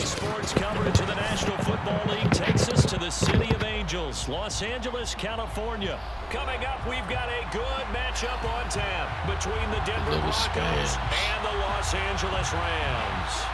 Sports coverage of the National Football League takes us to the City of Angels, Los Angeles, California. Coming up, we've got a good matchup on tap between the Denver Broncos and the Los Angeles Rams.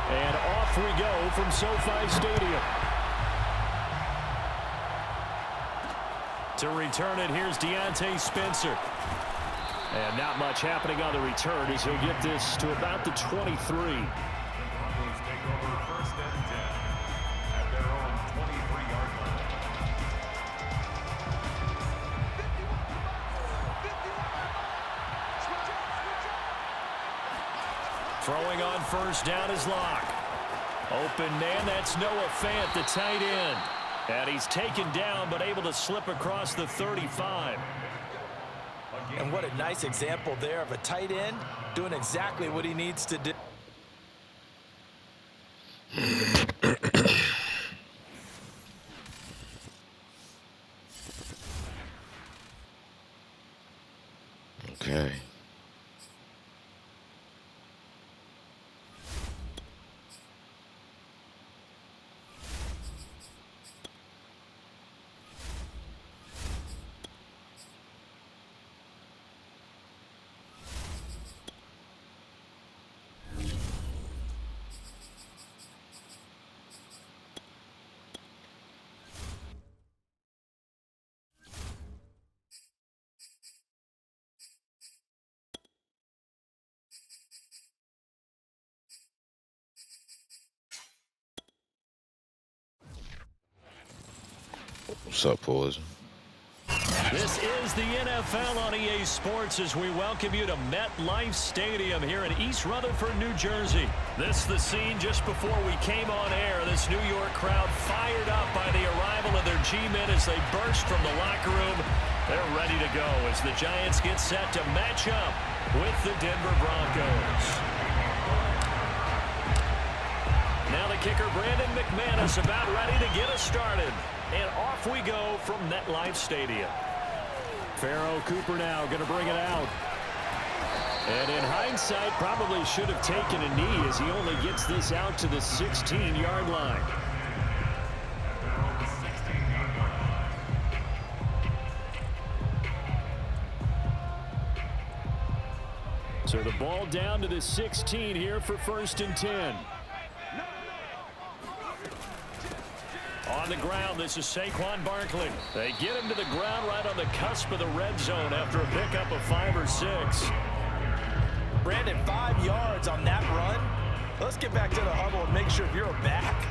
And off we go from SoFi Stadium. To return it, here's Deontay Spencer. And not much happening on the return as he'll get this to about the 23. Broncos take over 1st and 10 at their own 23-yard line. Throwing on 1st down is Locke. Open man, that's Noah Fant, the tight end. And he's taken down, but able to slip across the 35. And what a nice example there of a tight end doing exactly what he needs to do. Okay. What's up, Poison? This is the NFL on EA Sports as we welcome you to MetLife Stadium here in East Rutherford, New Jersey. This is the scene just before we came on air. This New York crowd fired up by the arrival of their G-men as they burst from the locker room. They're ready to go as the Giants get set to match up with the Denver Broncos. Now the kicker, Brandon McManus, about ready to get us started. And off we go from MetLife Stadium. Pharaoh Cooper now going to bring it out. And in hindsight, probably should have taken a knee as he only gets this out to the 16-yard line. So the ball down to the 16 here for 1st and 10. On the ground, this is Saquon Barkley. They get him to the ground right on the cusp of the red zone after a pickup of 5 or 6. Brandon, 5 yards on that run. Let's get back to the huddle and make sure if you're back,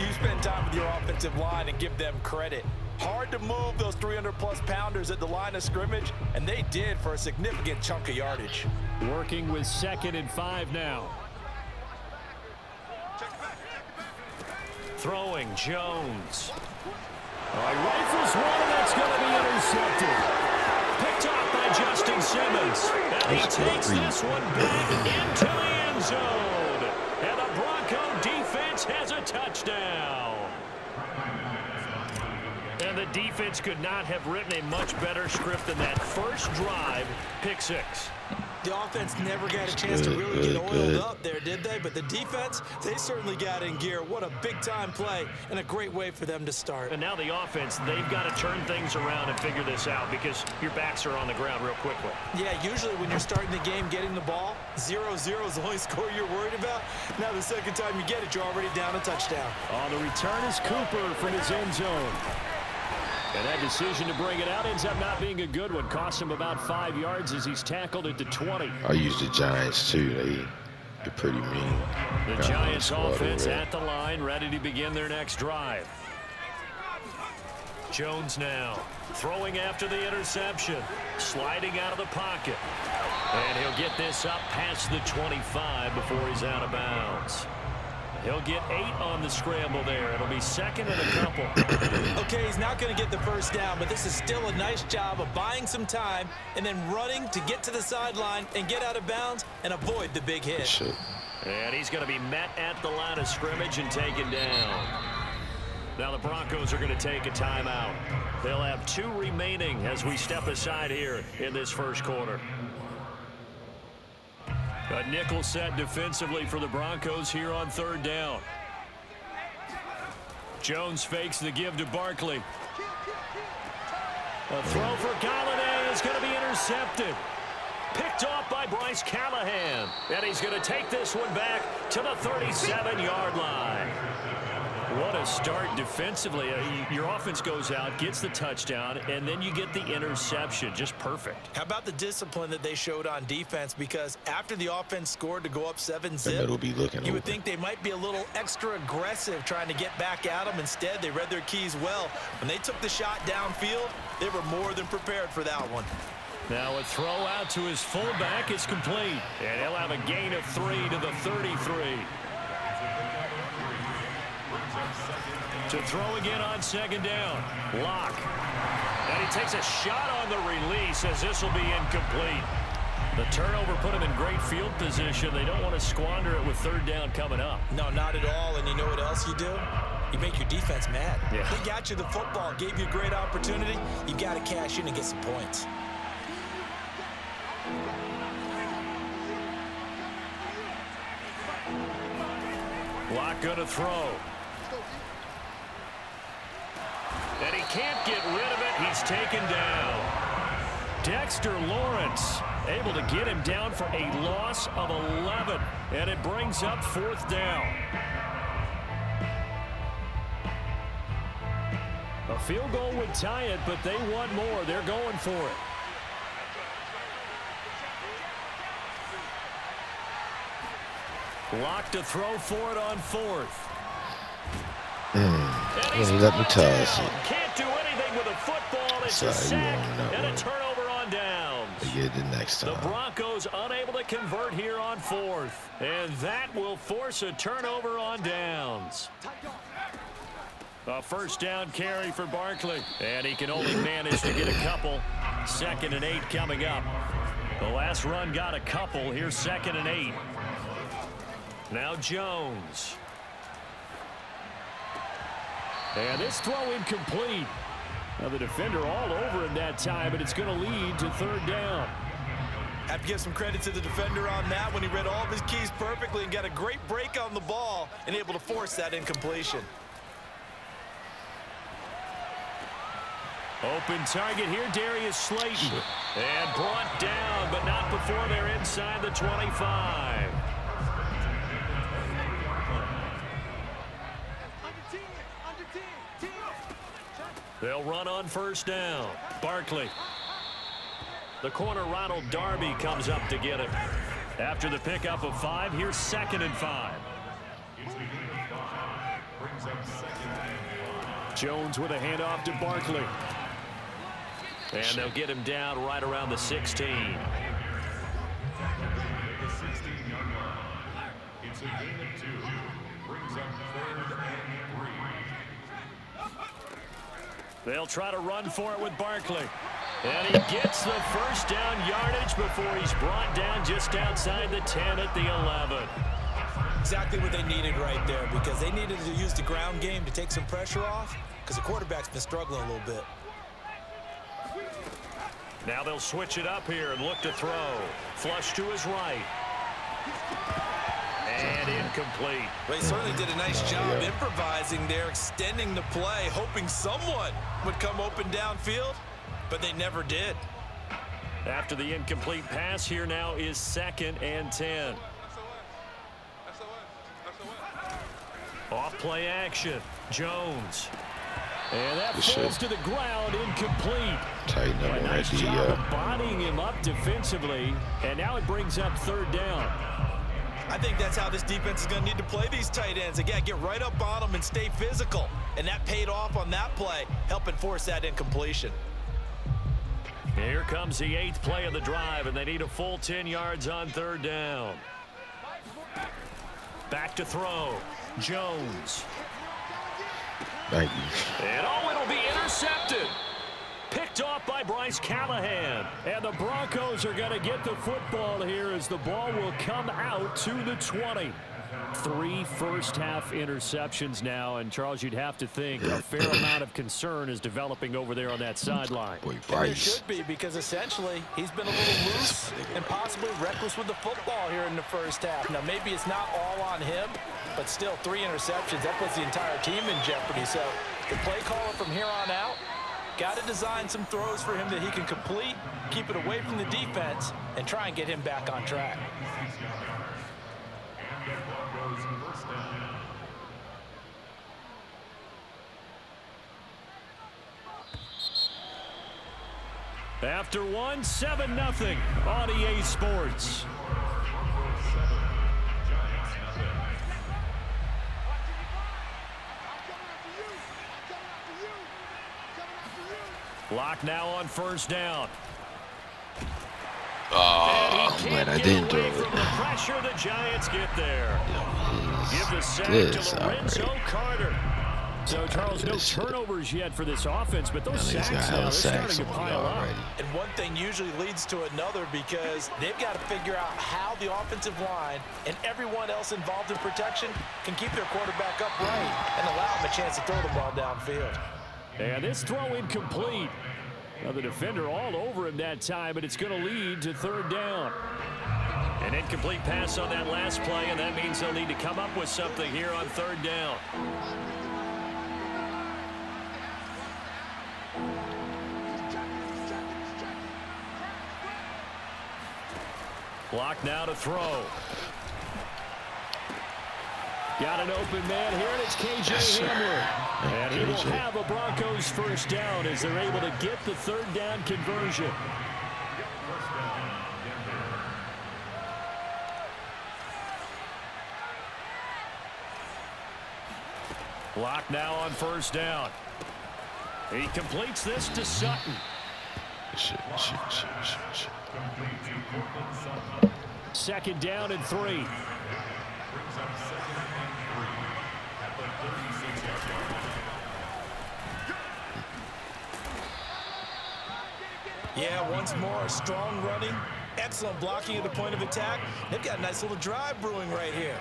you spend time with your offensive line and give them credit. Hard to move those 300-plus pounders at the line of scrimmage, and they did for a significant chunk of yardage. Working with 2nd and 5 now. Throwing, Jones. Rifles one, and that's going to be intercepted. Picked off by Justin Simmons. And he takes this one back into the end zone. And the Bronco defense has a touchdown. And the defense could not have written a much better script than that first drive, pick 6. The offense never got a chance to really get oiled up there, did they? But the defense, they certainly got in gear. What a big-time play and a great way for them to start. And now the offense, they've got to turn things around and figure this out because your backs are on the ground real quickly. Yeah, usually when you're starting the game getting the ball, 0-0 is the only score you're worried about. Now the second time you get it, you're already down a touchdown. On the return is Cooper from his end zone. And that decision to bring it out ends up not being a good one. Cost him about 5 yards as he's tackled at the 20. I use the Giants, too. They're pretty mean. The Giants offense at the line, ready to begin their next drive. Jones now throwing after the interception, sliding out of the pocket. And he'll get this up past the 25 before he's out of bounds. He'll get 8 on the scramble there. It'll be second and a couple. Okay, he's not going to get the first down, but this is still a nice job of buying some time and then running to get to the sideline and get out of bounds and avoid the big hit. And he's going to be met at the line of scrimmage and taken down. Now the Broncos are going to take a timeout. They'll have 2 remaining as we step aside here in this first quarter. A nickel set defensively for the Broncos here on 3rd down. Jones fakes the give to Barkley. A throw for Galladay is going to be intercepted. Picked off by Bryce Callahan. And he's going to take this one back to the 37-yard line. What a start defensively. Your offense goes out, gets the touchdown, and then you get the interception. Just perfect. How about the discipline that they showed on defense? Because after the offense scored to go up 7-zip, you would think they might be a little extra aggressive trying to get back at them. Instead, they read their keys well. When they took the shot downfield, they were more than prepared for that one. Now a throw out to his fullback is complete. And he'll have a gain of 3 to the 33. To throw again on 2nd down. Lock. And he takes a shot on the release as this will be incomplete. The turnover put him in great field position. They don't want to squander it with 3rd down coming up. No, not at all. And you know what else you do? You make your defense mad. Yeah. They got you the football, gave you a great opportunity. You got to cash in and get some points. Lock going to throw. And he can't get rid of it. He's taken down. Dexter Lawrence able to get him down for a loss of 11. And it brings up 4th down. A field goal would tie it, but they want more. They're going for it. Lock to throw for it on 4th. Let me toss it. Can't do anything with a football. It's a sack and a turnover on downs. Get it the next time. The Broncos unable to convert here on 4th. And that will force a turnover on downs. A 1st down carry for Barkley. And he can only manage to get a couple. 2nd and 8 coming up. The last run got a couple. Here's 2nd and 8. Now Jones. And this throw incomplete. Now the defender all over him that time, but it's going to lead to 3rd down. Have to give some credit to the defender on that when he read all of his keys perfectly and got a great break on the ball and able to force that incompletion. Open target here, Darius Slayton. And brought down, but not before they're inside the 25. They'll run on 1st down. Barkley. The corner, Ronald Darby, comes up to get it. After the pickup of 5, here's 2nd and 5. Jones with a handoff to Barkley. And they'll get him down right around the 16. It's a gain of 2. Brings up 3rd and 3. They'll try to run for it with Barkley. And he gets the 1st down yardage before he's brought down just outside the 10 at the 11. Exactly what they needed right there, because they needed to use the ground game to take some pressure off, because the quarterback's been struggling a little bit. Now they'll switch it up here and look to throw. Flush to his right. And incomplete. Well, he certainly did a nice job improvising there, extending the play, hoping someone would come open downfield, but they never did. After the incomplete pass, here now is 2nd and 10. Off play action. Jones. And that falls to the ground, incomplete. Tighten up on nice job of bodying him up defensively. And now it brings up 3rd down. I think that's how this defense is going to need to play these tight ends. Again, get right up on them and stay physical. And that paid off on that play, helping force that incompletion. Here comes the 8th play of the drive, and they need a full 10 yards on 3rd down. Back to throw. Jones. Thank you. And it'll be intercepted. Picked off by Bryce Callahan. And the Broncos are going to get the football here as the ball will come out to the 20. 3 first-half interceptions now, and Charles, you'd have to think a fair amount of concern is developing over there on that sideline. Boy, There Bryce. should be, because essentially he's been a little loose and possibly reckless with the football here in the first half. Now, maybe it's not all on him, but still 3 interceptions. That puts the entire team in jeopardy. So the play caller from here on out got to design some throws for him that he can complete, keep it away from the defense, and try and get him back on track. After 1, 7-0 on EA Sports. Lock now on 1st down. Oh, man, I didn't do it. From the pressure, the Giants get there. Give the sack This to Lorenzo already. Carter. So, Charles, no turnovers yet for this offense, but those sacks now, they're starting to pile up. And one thing usually leads to another, because they've got to figure out how the offensive line and everyone else involved in protection can keep their quarterback upright and allow him a chance to throw the ball downfield. And this throw incomplete. Now the defender all over him that time, but it's going to lead to 3rd down. An incomplete pass on that last play, and that means they'll need to come up with something here on 3rd down. Block now to throw. Got an open man here, and it's KJ Hamler. And he will have a Broncos 1st down as they're able to get the 3rd down conversion. Block now on 1st down. He completes this to Sutton. Shit. 2nd down and 3. Yeah, once more, strong running, excellent blocking at the point of attack. They've got a nice little drive brewing right here.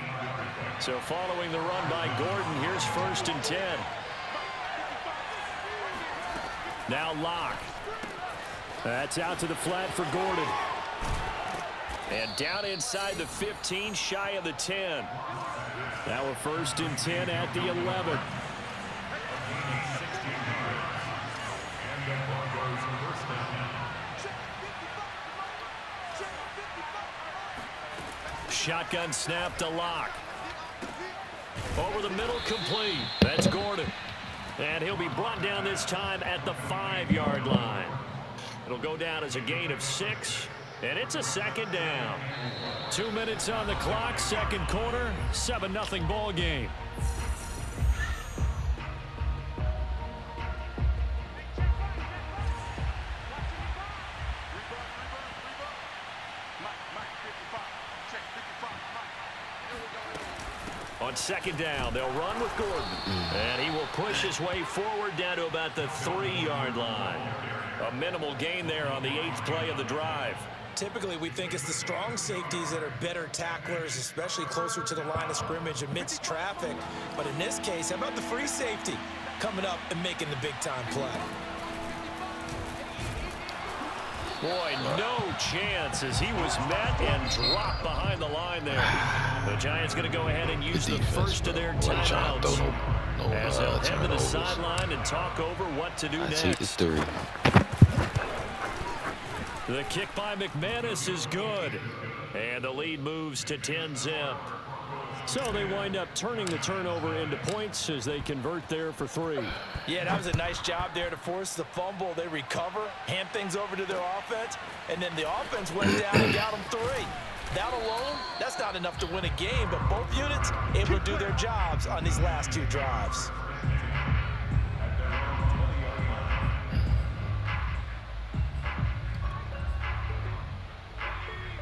So following the run by Gordon, here's 1st and 10. Now Locke. That's out to the flat for Gordon. And down inside the 15, shy of the 10. Now we're 1st and 10 at the 11. Shotgun snap to Locke. Over the middle, complete. That's Gordon. And he'll be brought down this time at the 5-yard line. It'll go down as a gain of 6, and it's a 2nd down. 2 minutes on the clock, 2nd quarter, 7-0 ball game. On 2nd down, they'll run with Gordon. And he will push his way forward down to about the 3-yard line. A minimal gain there on the 8th play of the drive. Typically, we think it's the strong safeties that are better tacklers, especially closer to the line of scrimmage amidst traffic. But in this case, how about the free safety coming up and making the big-time play? Boy, no chance as he was met and dropped behind the line there. The Giants going to go ahead and use the first of their timeouts as they'll head to the sideline and talk over what to do next. It's 3. The kick by McManus is good, and the lead moves to 10-zip. So they wind up turning the turnover into points as they convert there for 3. Yeah, that was a nice job there to force the fumble. They recover, hand things over to their offense, and then the offense went down and got them 3. that alone, that's not enough to win a game, but both units able to do their jobs on these last 2 drives.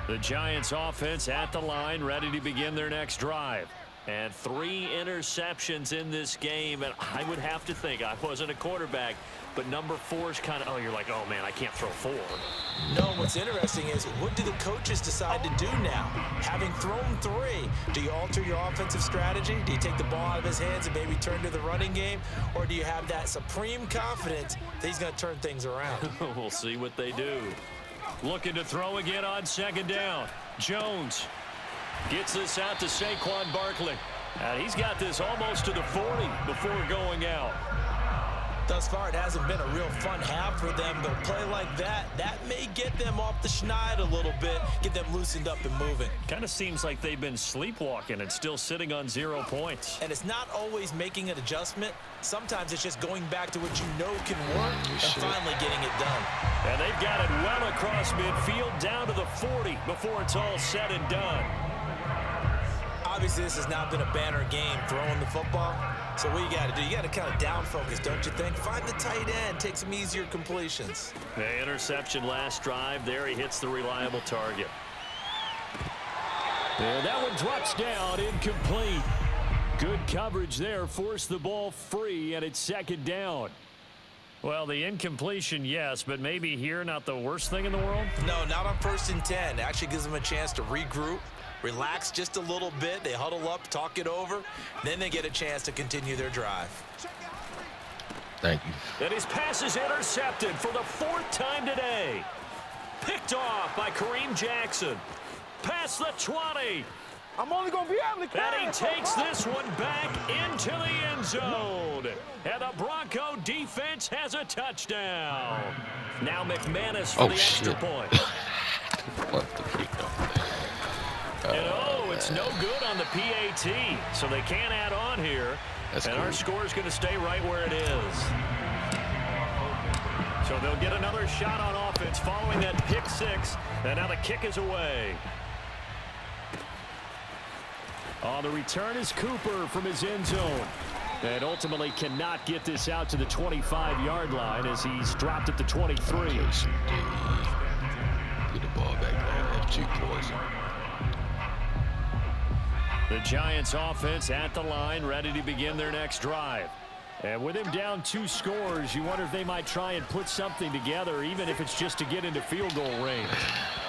The Giants offense at the line, ready to begin their next drive. And 3 interceptions in this game, and I would have to think, I wasn't a quarterback, but number 4 is kind of, oh, you're like, oh, man, I can't throw 4. No, what's interesting is, what do the coaches decide to do now? Having thrown 3, do you alter your offensive strategy? Do you take the ball out of his hands and maybe turn to the running game? Or do you have that supreme confidence that he's going to turn things around? We'll see what they do. Looking to throw again on 2nd down. Jones gets this out to Saquon Barkley. And he's got this almost to the 40 before going out. Thus far, it hasn't been a real fun half for them, but a play like that may get them off the schneid a little bit, get them loosened up and moving. Kind of seems like they've been sleepwalking and still sitting on 0 points. And it's not always making an adjustment. Sometimes it's just going back to what you know can work and finally getting it done. And they've got it well across midfield down to the 40 before it's all said and done. Obviously, this has not been a banner game throwing the football. So what you got to do, you got to kind of down focus, don't you think? Find the tight end, take some easier completions. The interception last drive. There he hits the reliable target. And that one drops down, incomplete. Good coverage there, forced the ball free, and it's 2nd down. Well, the incompletion, yes, but maybe here not the worst thing in the world? No, not on 1st and 10. It actually gives them a chance to regroup, relax just a little bit. They huddle up, talk it over. Then they get a chance to continue their drive. Thank you. And his pass is intercepted for the 4th time today. Picked off by Kareem Jackson. Past the 20. I'm only going to be able to carry And he takes this one back into the end zone. And the Bronco defense has a touchdown. Now McManus for the extra point. What the freak? And it's no good on the PAT, so they can't add on here. That's and cool. Our score is going to stay right where it is. So they'll get another shot on offense following that pick 6, and now the kick is away. On the return is Cooper from his end zone. And ultimately cannot get this out to the 25-yard line as he's dropped at the 23. Put the ball back there. F2 poison. The Giants offense at the line, ready to begin their next drive. And with him down 2 scores, you wonder if they might try and put something together, even if it's just to get into field goal range.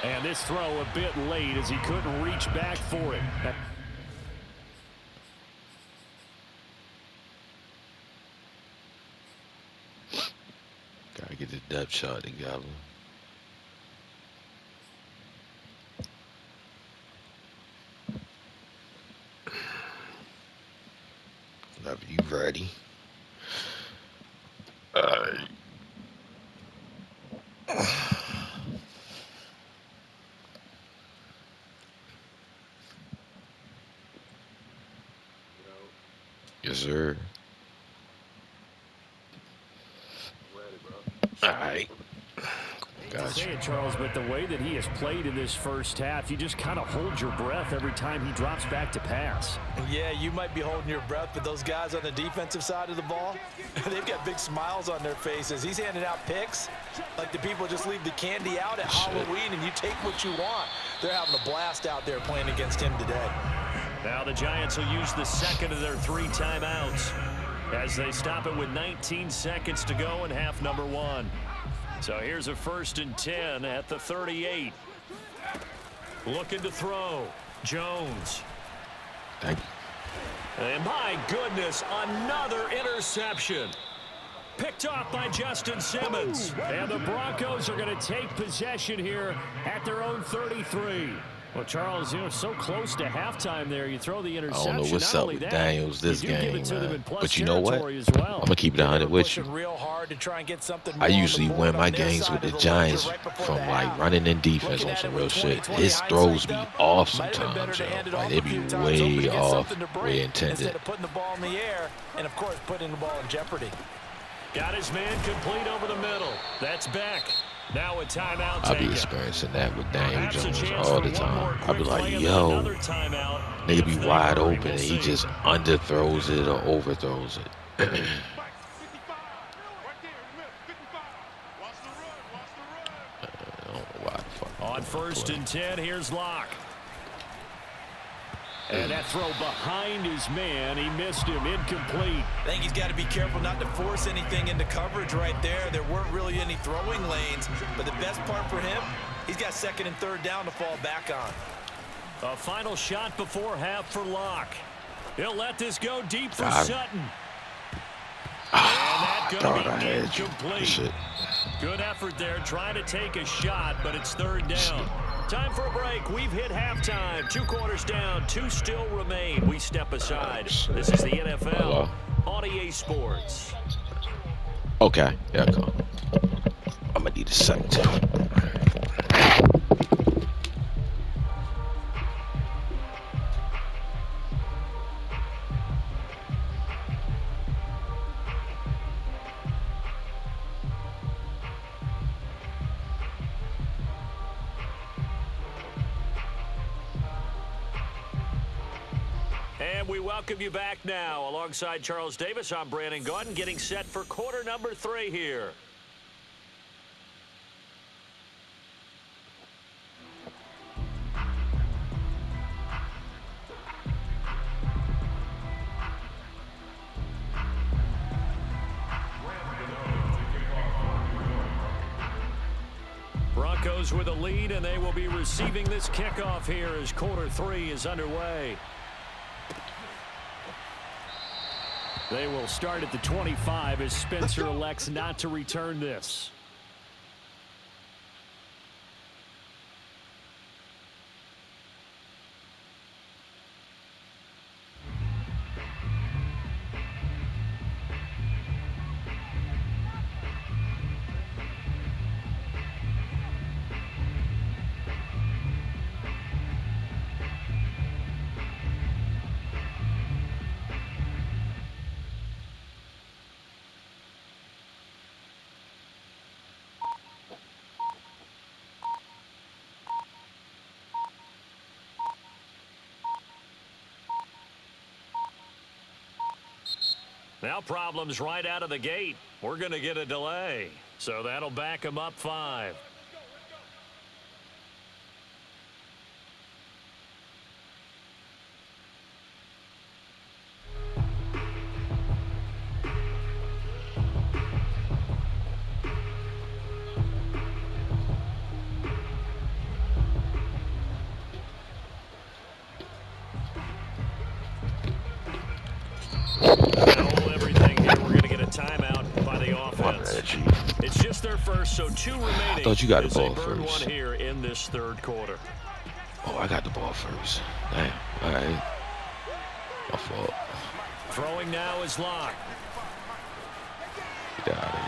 And this throw a bit late as he couldn't reach back for it. Gotta get the depth shot together. Whenever you ready. Alright. Yes, sir. All right. Gotcha. Say it, Charles, but the way that he has played in this first half, you just kind of hold your breath every time he drops back to pass. Yeah, you might be holding your breath, but those guys on the defensive side of the ball, they've got big smiles on their faces. He's handing out picks like the people just leave the candy out at Halloween and you take what you want. They're having a blast out there playing against him today. Now the Giants will use the second of their 3 timeouts as they stop it with 19 seconds to go in half number 1. So here's a 1st and 10 at the 38. Looking to throw. Jones. Thank you. And my goodness, another interception. Picked off by Justin Simmons. And the Broncos are going to take possession here at their own 33. Well, Charles, you know, so close to halftime there. You throw the interception. I don't know what's up with Daniels this game, man. But you know what? I'm going to keep it 100 with you. I usually win my games with the Giants from, like, running in defense on some real shit. His throws be off sometimes, yo. Like, they be way off, way intended. Instead of putting the ball in the air and, of course, putting the ball in jeopardy. Got his man complete over the middle. That's Beck. Now a timeout I'll be taken. experiencing that with Daniel Perhaps a Jones chance all for the one more time. I'll be quick play like, and yo, another timeout nigga if be they wide hurry. open We'll and he see. just underthrows it or overthrows it. I don't know why the fuck. On 1st and 10, here's Locke. And that throw behind his man, he missed him, incomplete. I think he's got to be careful not to force anything into coverage right there. There weren't really any throwing lanes, but the best part for him, he's got 2nd and 3rd down to fall back on. A final shot before half for Locke. He'll let this go deep for God. Sutton. I thought I had you. Shit. Good effort there, trying to take a shot, but it's 3rd down. Time for a break. We've hit halftime. 2 quarters down, 2 still remain. We step aside. This is the NFL on EA Sports. Okay, yeah, come. I'm gonna need a second. And we welcome you back now. Alongside Charles Davis, I'm Brandon Gaudin, getting set for quarter number 3 here. Broncos with a lead, and they will be receiving this kickoff here as quarter 3 is underway. They will start at the 25 as Spencer elects not to return this. Now problems right out of the gate. We're going to get a delay. So that'll back them up 5. Timeout by the offense. It's just their first, so 2 remaining. I thought you got the ball first. One here in this 3rd quarter. Oh, I got the ball first. Damn. All right. My fault. Throwing now is Locke. Get out of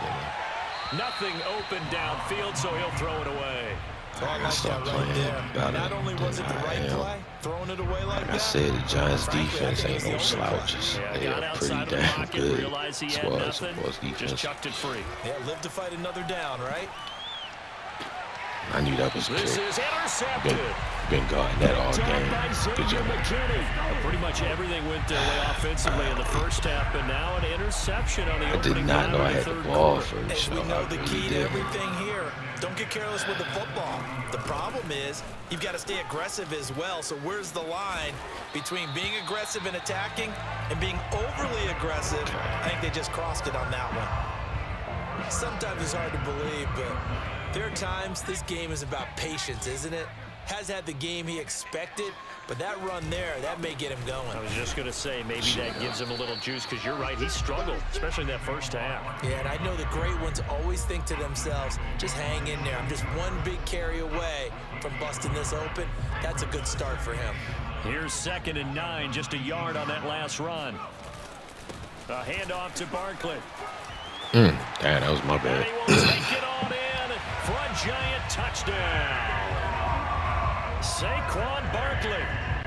here. Nothing open downfield, so he'll throw it away. I like that right there. Not only was it the right play, throwing it away like that. I said the Giants' defense ain't no slouches. They are pretty damn good as far as defense. Just chucked it free. Yeah, live to fight another down, right? I knew that was a This trick. is intercepted. Been guarding that all game. Good job. Pretty much everything went their way offensively in the first half, but now an interception on the opening did not know I had the ball quarter. first. As we know, the key to everything here, don't get careless with the football. The problem is you've got to stay aggressive as well. So where's the line between being aggressive and attacking and being overly aggressive? I think they just crossed it on that one. Sometimes it's hard to believe, but there are times this game is about patience, isn't it? Has had the game he expected, but that run there, that may get him going. I was just going to say, maybe that gives him a little juice, because you're right, he struggled, especially in that first half. Yeah, and I know the great ones always think to themselves, just hang in there. I'm just one big carry away from busting this open. That's a good start for him. Here's 2nd and 9, just a yard on that last run. A handoff to Barkley. Damn, that was my bad. And he will take it on in for a giant touchdown. Saquon Barkley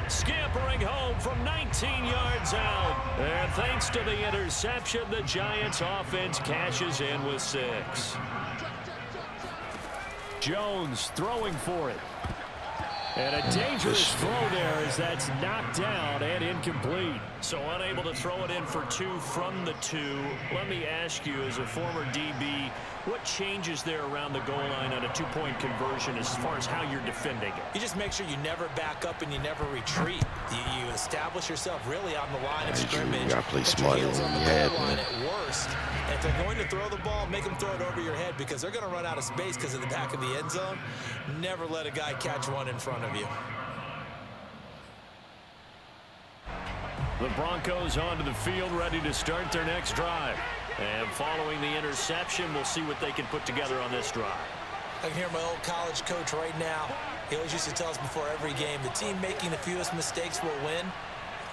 scampering home from 19 yards out. And thanks to the interception, the Giants offense cashes in with 6. Jones throwing for it. And a dangerous throw there as that's knocked down and incomplete. So unable to throw it in for 2 from the 2. Let me ask you, as a former DB, what changes there around the goal line on a 2-point conversion as far as how you're defending it? You just make sure you never back up and you never retreat. You establish yourself really on the line of scrimmage. You gotta play smarter than you had, man. At worst. And if they're going to throw the ball, make them throw it over your head because they're going to run out of space because of the back of the end zone. Never let a guy catch one in front of you. The Broncos onto the field, ready to start their next drive. And following the interception, we'll see what they can put together on this drive. I can hear my old college coach right now. He always used to tell us before every game, the team making the fewest mistakes will win.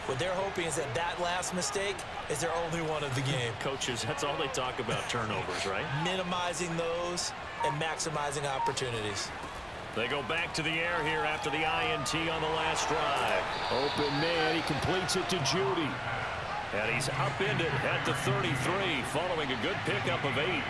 What they're hoping is that last mistake is their only one of the game. Coaches, that's all they talk about, turnovers, right? Minimizing those and maximizing opportunities. They go back to the air here after the INT on the last drive. Open man, he completes it to Judy. And he's upended at the 33, following a good pickup of 8.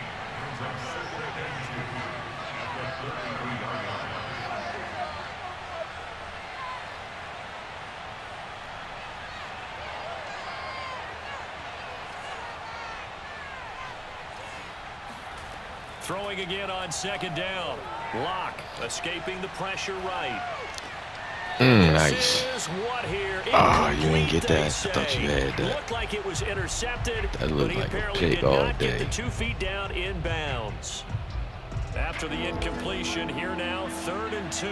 Throwing again on 2nd down. Locke escaping the pressure right. Nice. You didn't get that. I thought you had that. Looked like it was intercepted. That looked like a pick all day. Get the 2 feet down inbounds. After the incompletion, here now, 3rd and 2.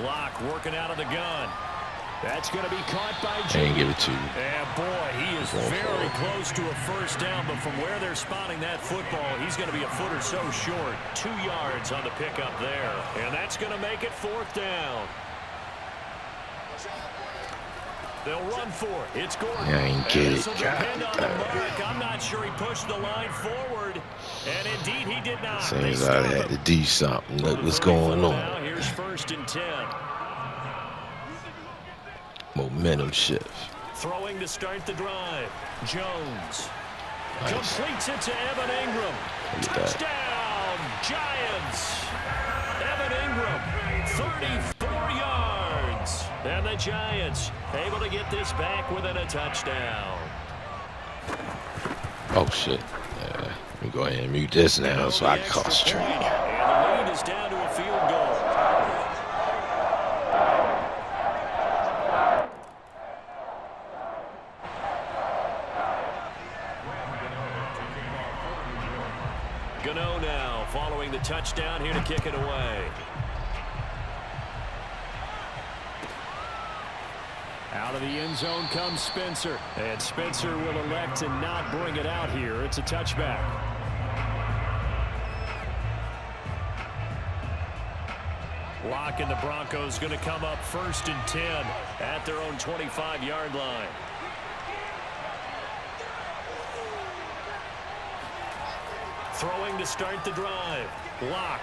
Locke working out of the gun. That's going to be caught by Judy. Can't give it to you. And boy, he is very close to a first down, but from where they're spotting that football, he's going to be a foot or so short. 2 yards on the pickup there. And that's going to make it 4th down. They'll run for it. It's Gordon. I ain't get it. I'm not sure he pushed the line forward. And indeed, he did not. Seems I had to do something. Look what's going on. Now here's 1st and 10. Momentum shift. Throwing to start the drive. Jones. Nice. Completes it to Evan Ingram. Touchdown, Giants. Evan Ingram, 34 yards. And the Giants able to get this back within a touchdown. Oh, shit. Let me go ahead and mute this now so I can concentrate. And the lead is down to a field goal. Gano now following the touchdown here to kick it away. Out of the end zone comes Spencer. And Spencer will elect to not bring it out here. It's a touchback. Locke and the Broncos going to come up 1st and 10 at their own 25-yard line. Throwing to start the drive. Locke.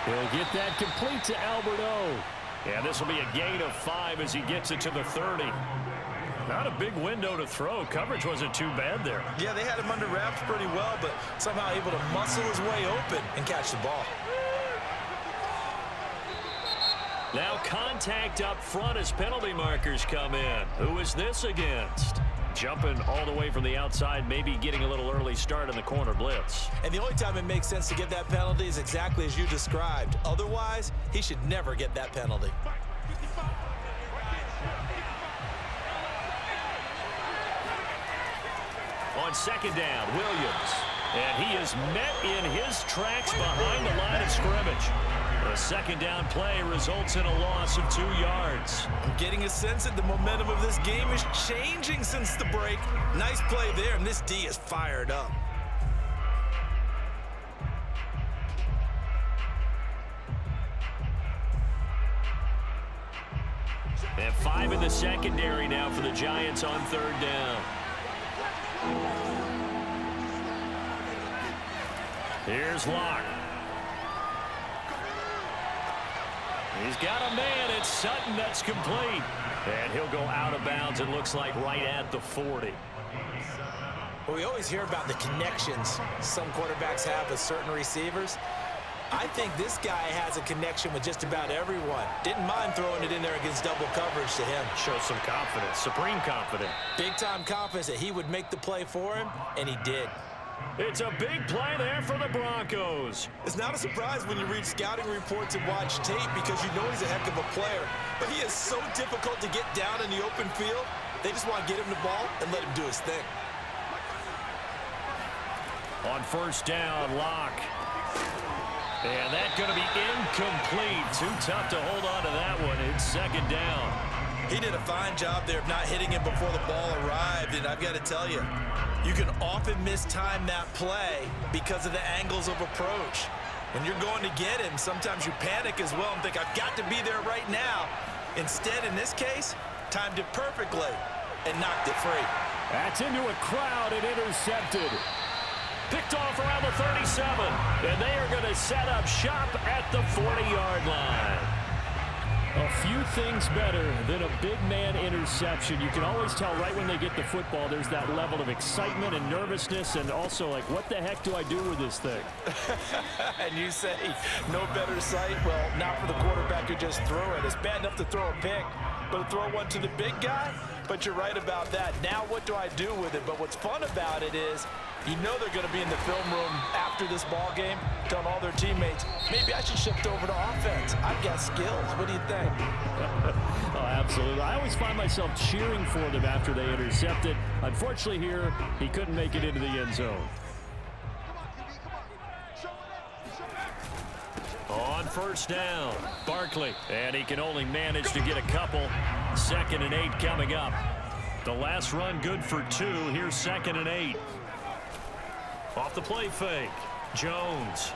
He'll get that complete to Albert O. And this will be a gain of 5 as he gets it to the 30. Not a big window to throw. Coverage wasn't too bad there. Yeah, they had him under wraps pretty well, but somehow able to muscle his way open and catch the ball. Now contact up front as penalty markers come in. Who is this against? Jumping all the way from the outside, maybe getting a little early start in the corner blitz. And the only time it makes sense to get that penalty is exactly as you described. Otherwise, he should never get that penalty. On 2nd down, Williams. And he is met in his tracks behind the line of scrimmage. The 2nd down play results in a loss of 2 yards. I'm getting a sense that the momentum of this game is changing since the break. Nice play there, and this D is fired up. And 5 in the secondary now for the Giants on 3rd down. Here's Locke. He's got a man. It's Sutton that's complete. And he'll go out of bounds, it looks like, right at the 40. Well, we always hear about the connections some quarterbacks have with certain receivers. I think this guy has a connection with just about everyone. Didn't mind throwing it in there against double coverage to him. Shows some confidence, supreme confidence. Big-time confidence that he would make the play for him, and he did. It's a big play there for the Broncos. It's not a surprise when you read scouting reports and watch tape because you know he's a heck of a player. But he is so difficult to get down in the open field. They just want to get him the ball and let him do his thing. On first down, Locke. And that's going to be incomplete. Too tough to hold on to that one. It's second down. He did a fine job there of not hitting him before the ball arrived. And I've got to tell you, you can often mistime that play because of the angles of approach. When you're going to get him, sometimes you panic as well and think, I've got to be there right now. Instead, in this case, timed it perfectly and knocked it free. That's into a crowd and intercepted. Picked off around the 37, and they are going to set up shop at the 40-yard line. A few things better than a big man interception. You can always tell right when they get the football, there's that level of excitement and nervousness, and also like, what the heck do I do with this thing? And you say, no better sight? Well, not for the quarterback who just threw it. It's bad enough to throw a pick, but to throw one to the big guy? But you're right about that. Now what do I do with it? But what's fun about it is, you know they're going to be in the film room after this ball game, telling all their teammates, maybe I should shift over to offense. I've got skills. What do you think? Oh, absolutely. I always find myself cheering for them after they intercept it. Unfortunately here, he couldn't make it into the end zone. On first down, Barkley. And he can only manage to get a couple. 2nd and 8 coming up. The last run good for 2. Here's 2nd and 8. Off the play fake. Jones.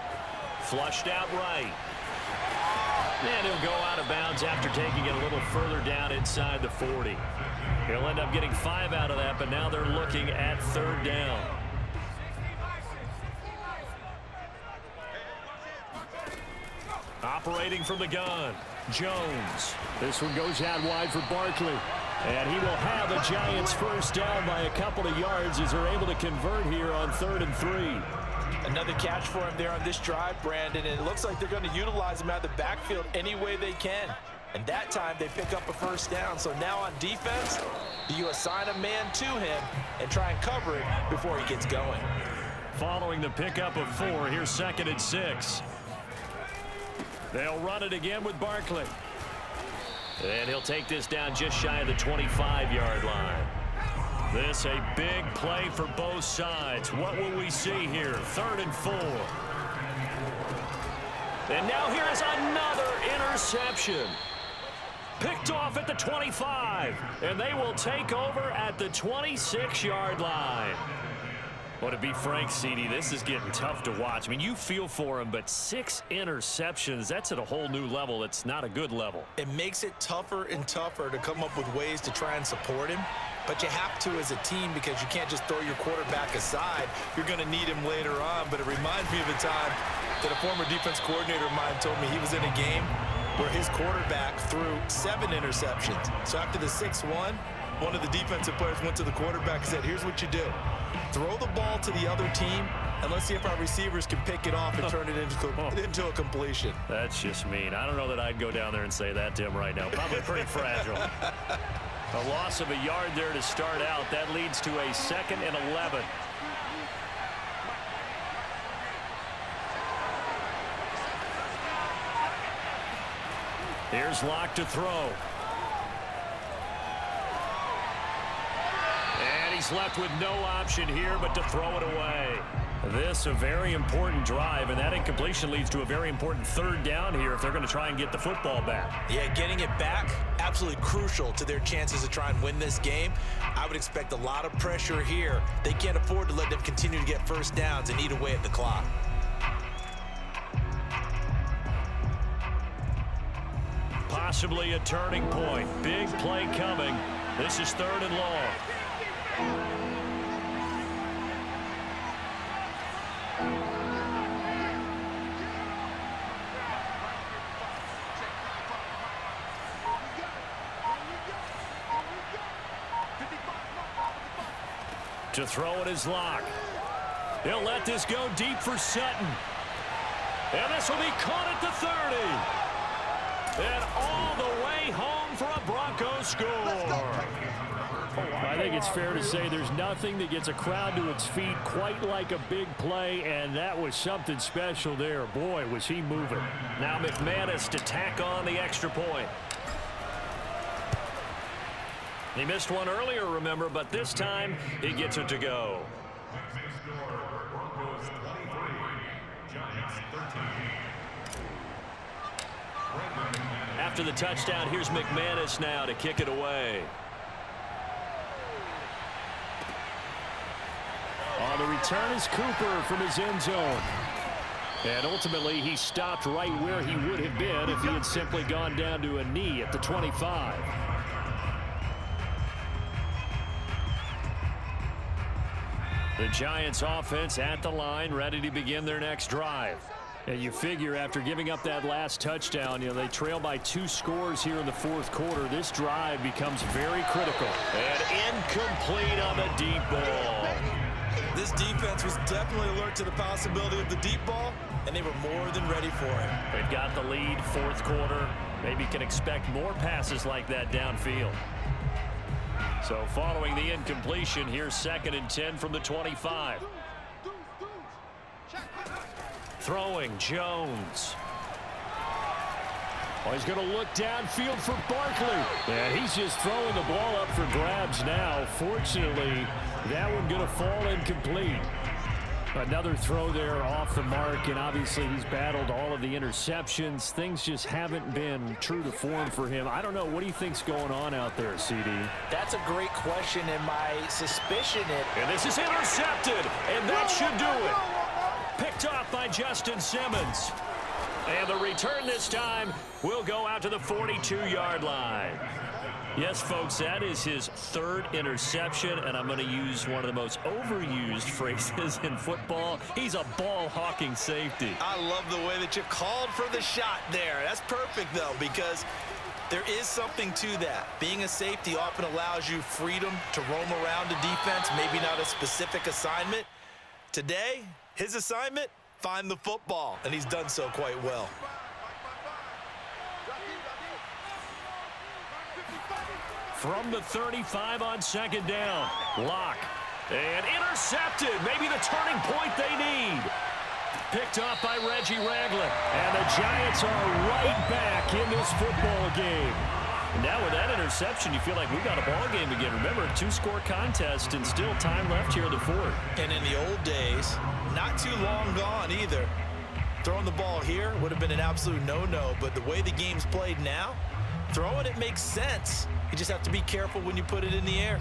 Flushed out right. And he'll go out of bounds after taking it a little further down inside the 40. He'll end up getting 5 out of that, but now they're looking at 3rd down. Operating from the gun, Jones. This one goes out wide for Barkley. And he will have the Giants first down by a couple of yards as they're able to convert here on 3rd and 3. Another catch for him there on this drive, Brandon, and it looks like they're going to utilize him out of the backfield any way they can. And that time they pick up a first down. So now on defense, you assign a man to him and try and cover it before he gets going. Following the pickup of 4, here's 2nd and 6. They'll run it again with Barkley. And he'll take this down just shy of the 25-yard line. This a big play for both sides. What will we see here? 3rd and 4. And now here is another interception. Picked off at the 25. And they will take over at the 26-yard line. Well, to be frank, CD, this is getting tough to watch. I mean, you feel for him, but 6 interceptions, that's at a whole new level. It's not a good level. It makes it tougher and tougher to come up with ways to try and support him. But you have to as a team because you can't just throw your quarterback aside. You're going to need him later on. But it reminds me of a time that a former defense coordinator of mine told me he was in a game where his quarterback threw 7 interceptions. So after the 6th one of the defensive players went to the quarterback and said, here's what you do. Throw the ball to the other team, and let's see if our receivers can pick it off and turn it into a completion. That's just mean. I don't know that I'd go down there and say that to him right now. Probably pretty fragile. A loss of a yard there to start out. That leads to a 2nd and 11. Here's Locke to throw. And he's left with no option here but to throw it away. This a very important drive, and that incompletion leads to a very important 3rd down here if they're going to try and get the football back. Yeah, getting it back, absolutely crucial to their chances to try and win this game. I would expect a lot of pressure here. They can't afford to let them continue to get first downs and eat away at the clock. Possibly a turning point. Big play coming. This is 3rd and long. To throw it is Locke. He'll let this go deep for Sutton. And this will be caught at the 30. And all the way home for a Broncos score. I think it's fair to say there's nothing that gets a crowd to its feet quite like a big play, and that was something special there. Boy, was he moving. Now McManus to tack on the extra point. He missed one earlier, remember, but this time he gets it to go. After the touchdown, here's McManus now to kick it away. On the return is Cooper from his end zone. And ultimately, he stopped right where he would have been if he had simply gone down to a knee at the 25. The Giants offense at the line, ready to begin their next drive. And you figure after giving up that last touchdown, they trail by 2 scores here in the fourth quarter. This drive becomes very critical. And incomplete on the deep ball. This defense was definitely alert to the possibility of the deep ball, and they were more than ready for it. They've got the lead, fourth quarter. Maybe can expect more passes like that downfield. So following the incompletion, here's 2nd and 10 from the 25. Throwing Jones. Oh, he's going to look downfield for Barkley. And he's just throwing the ball up for grabs now. Fortunately, that one going to fall incomplete. Another throw there off the mark, and obviously he's battled all of the interceptions. Things just haven't been true to form for him. I don't know. What do you think's going on out there, CD? That's a great question, and my suspicion is... And this is intercepted, and that should do it. Picked off by Justin Simmons. And the return this time will go out to the 42-yard line. Yes, folks, that is his 3rd interception, and I'm going to use one of the most overused phrases in football. He's a ball-hawking safety. I love the way that you called for the shot there. That's perfect, though, because there is something to that. Being a safety often allows you freedom to roam around the defense, maybe not a specific assignment. Today, his assignment, find the football, and he's done so quite well. From the 35 on 2nd down. Locke. And intercepted. Maybe the turning point they need. Picked off by Reggie Ragland. And the Giants are right back in this football game. And now with that interception, you feel like we've got a ball game again. Remember, 2-score contest and still time left here in the 4th. And in the old days, not too long gone either. Throwing the ball here would have been an absolute no-no. But the way the game's played now, throwing it makes sense. You just have to be careful when you put it in the air.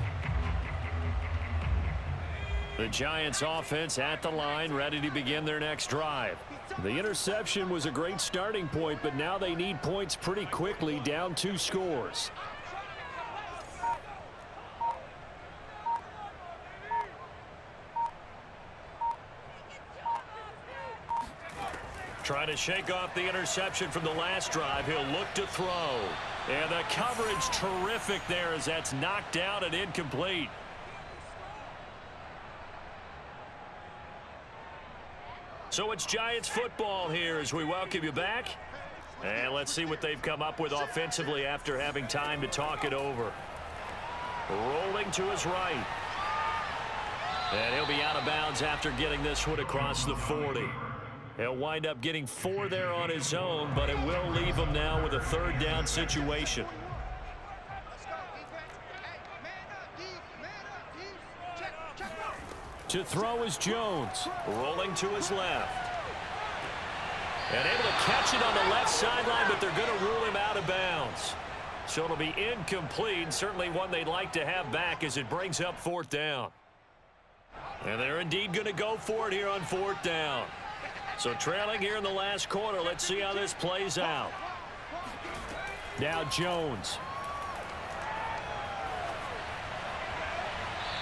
The Giants offense at the line, ready to begin their next drive. The interception was a great starting point, but now they need points pretty quickly, down 2 scores. Trying to shake off the interception from the last drive. He'll look to throw. And the coverage terrific there as that's knocked out and incomplete. So it's Giants football here as we welcome you back. And let's see what they've come up with offensively after having time to talk it over. Rolling to his right. And he'll be out of bounds after getting this one across the 40. He'll wind up getting 4 there on his own, but it will leave him now with a 3rd down situation. To throw is Jones, rolling to his left. And able to catch it on the left sideline, but they're going to rule him out of bounds. So it'll be incomplete, certainly one they'd like to have back as it brings up 4th down. And they're indeed going to go for it here on 4th down. So trailing here in the last quarter, let's see how this plays out. Now Jones.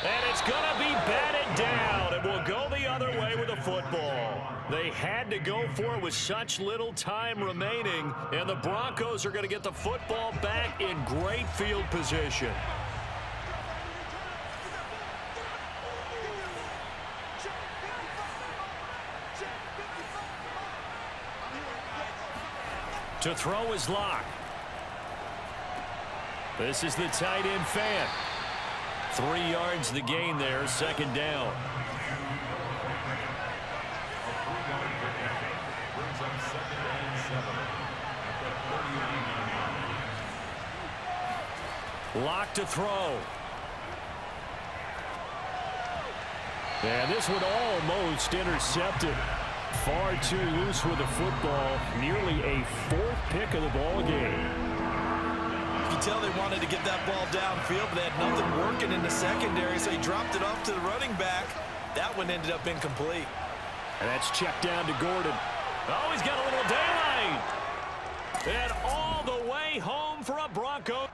And it's going to be batted down. It will go the other way with the football. They had to go for it with such little time remaining, and the Broncos are going to get the football back in great field position. To throw is Locke. This is the tight end fan. 3 yards the gain there, second down. Locke to throw. And this one almost intercepted. Far too loose with the football. Nearly a 4th pick of the ball game. You can tell they wanted to get that ball downfield, but they had nothing working in the secondary, so he dropped it off to the running back. That one ended up incomplete. And that's checked down to Gordon. Oh, he's got a little daylight. And all the way home for a Bronco.